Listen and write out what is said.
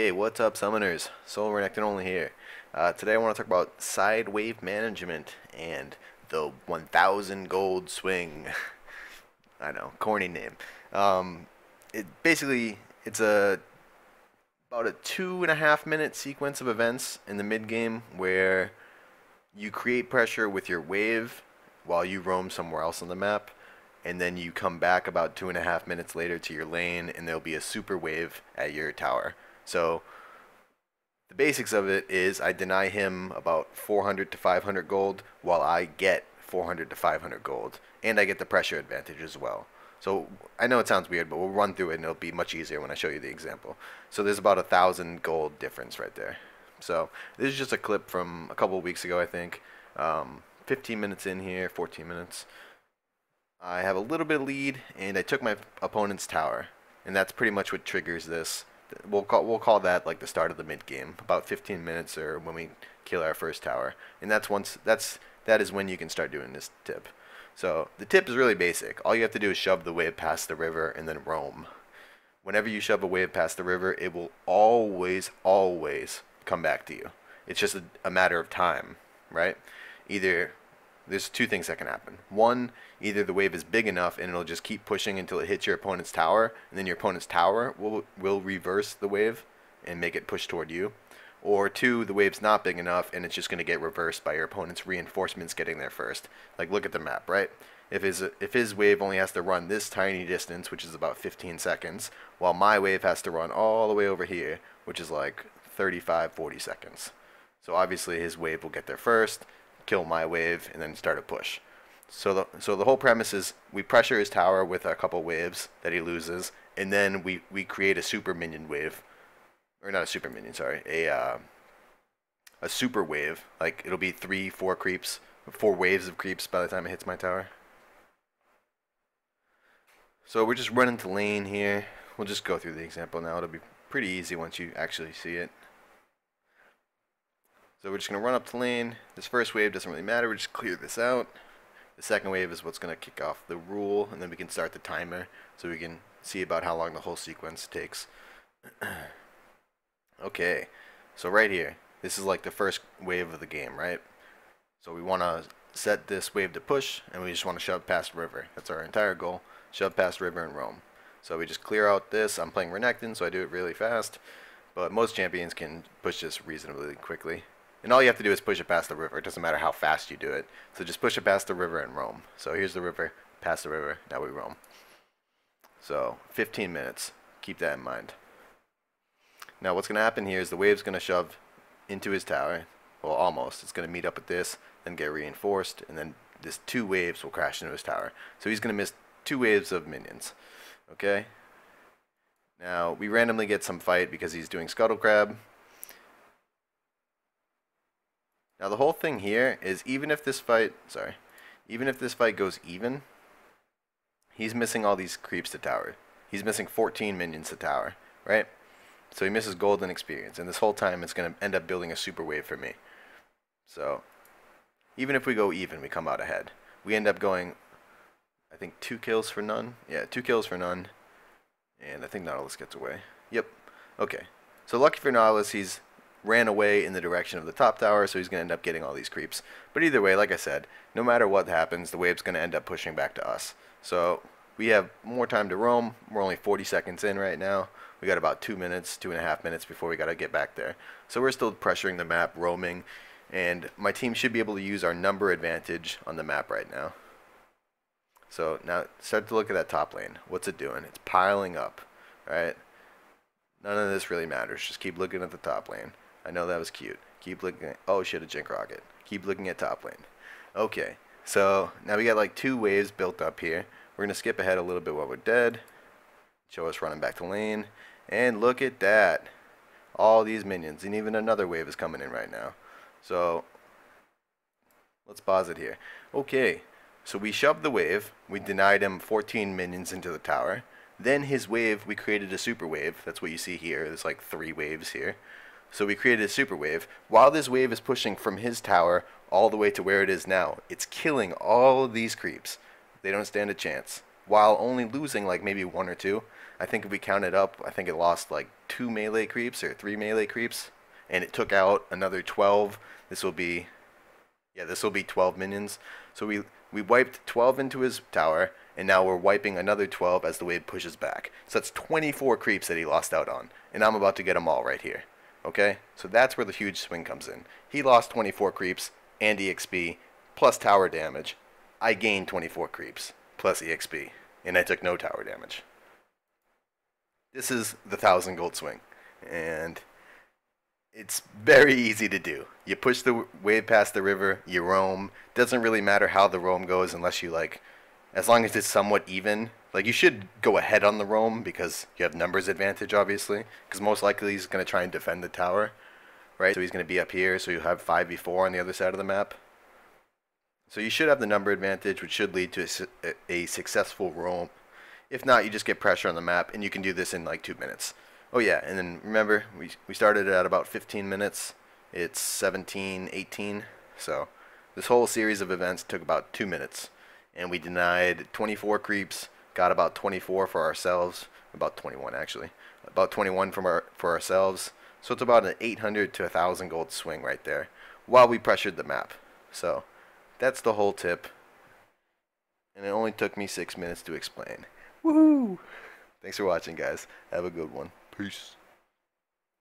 Okay, what's up, summoners? SoloRenektonOnly here. Today I want to talk about side wave management and the 1000 gold swing. I know, corny name. It's about a 2.5 minute sequence of events in the mid game where you create pressure with your wave while you roam somewhere else on the map, and then you come back about 2.5 minutes later to your lane, and there'll be a super wave at your tower. So the basics of it is I deny him about 400 to 500 gold while I get 400 to 500 gold, and I get the pressure advantage as well. So I know it sounds weird, but we'll run through it and it'll be much easier when I show you the example. So there's about 1,000 gold difference right there. So this is just a clip from a couple of weeks ago, I think. 15 minutes in here, 14 minutes. I have a little bit of lead, and I took my opponent's tower, and that's pretty much what triggers this. We'll call that like the start of the mid game, about 15 minutes or when we kill our first tower, and that is when you can start doing this tip. So the tip is really basic. All you have to do is shove the wave past the river and then roam. Whenever you shove a wave past the river, it will always come back to you. It's just a matter of time, right? There's two things that can happen. One, either the wave is big enough and it'll just keep pushing until it hits your opponent's tower, and then your opponent's tower will reverse the wave and make it push toward you. Or two, the wave's not big enough and it's just going to get reversed by your opponent's reinforcements getting there first. Like, look at the map, right? If his wave only has to run this tiny distance, which is about 15 seconds, while my wave has to run all the way over here, which is like 35, 40 seconds. So obviously his wave will get there first, kill my wave, and then start a push. So the whole premise is we pressure his tower with a couple waves that he loses, and then we create a super minion wave, or not a super minion, sorry, a super wave. Like, it'll be 4 waves of creeps by the time it hits my tower. So we're just running to lane here. We'll just go through the example now. It'll be pretty easy once you actually see it. So we're just going to run up to lane. This first wave doesn't really matter. We just clear this out. The second wave is what's going to kick off the rule, and then we can start the timer so we can see about how long the whole sequence takes. Okay, so right here, this is like the first wave of the game, right? So we want to set this wave to push, and we just want to shove past river. That's our entire goal. Shove past river and roam. So we just clear out this. I'm playing Renekton, so I do it really fast, but most champions can push this reasonably quickly. And all you have to do is push it past the river. It doesn't matter how fast you do it. So just push it past the river and roam. So here's the river, past the river, now we roam. So 15 minutes. Keep that in mind. Now what's going to happen here is the wave's going to shove into his tower. Well, almost. It's going to meet up with this, then get reinforced, and then this 2 waves will crash into his tower. So he's going to miss 2 waves of minions. Okay? Now, we randomly get some fight because he's doing Scuttle Crab. Now the whole thing here is even if this fight goes even, he's missing all these creeps to tower. He's missing 14 minions to tower, right? So he misses gold and experience, and this whole time it's going to end up building a super wave for me. So even if we go even, we come out ahead. We end up going, I think, 2 kills for none. Yeah, 2 kills for none. And I think Nautilus gets away. Yep. Okay. So lucky for Nautilus, he's ran away in the direction of the top tower, so he's going to end up getting all these creeps. But either way, like I said, no matter what happens, the wave's going to end up pushing back to us. So we have more time to roam. We're only 40 seconds in right now. We got about 2 minutes, 2.5 minutes before we got to get back there. So we're still pressuring the map, roaming, and my team should be able to use our number advantage on the map right now. So now start to look at that top lane. What's it doing? It's piling up, right? None of this really matters. Just keep looking at the top lane. I know that was cute. Keep looking at, oh shit, a Jink Rocket. Keep looking at top lane. Okay, so now we got like 2 waves built up here. We're going to skip ahead a little bit while we're dead. Show us running back to lane. And look at that. All these minions. And even another wave is coming in right now. So let's pause it here. Okay, so we shoved the wave. We denied him 14 minions into the tower. Then his wave, we created a super wave. That's what you see here. There's like 3 waves here. So we created a super wave. While this wave is pushing from his tower all the way to where it is now, it's killing all of these creeps. They don't stand a chance. While only losing like maybe 1 or 2. I think if we count it up, I think it lost like 2 melee creeps or 3 melee creeps, and it took out another 12. This will be, yeah, this will be 12 minions. So we wiped 12 into his tower, and now we're wiping another 12 as the wave pushes back. So that's 24 creeps that he lost out on, and I'm about to get them all right here. Okay, so that's where the huge swing comes in. He lost 24 creeps and EXP plus tower damage. I gained 24 creeps plus EXP, and I took no tower damage. This is the 1,000 gold swing, and it's very easy to do. You push the wave past the river, you roam. Doesn't really matter how the roam goes unless you like, as long as it's somewhat even. Like, you should go ahead on the roam because you have numbers advantage, obviously, because most likely he's going to try and defend the tower, right? So he's going to be up here, so you have 5v4 on the other side of the map. So you should have the number advantage, which should lead to a successful roam. If not, you just get pressure on the map, and you can do this in like 2 minutes. Oh yeah, and then remember, we started at about 15 minutes. It's 17:18, so this whole series of events took about 2 minutes. And we denied 24 creeps, got about 24 for ourselves, about 21 actually, about 21 for ourselves. So it's about an 800 to 1,000 gold swing right there, while we pressured the map. So that's the whole tip, and it only took me 6 minutes to explain. Woohoo! Thanks for watching, guys. Have a good one. Peace.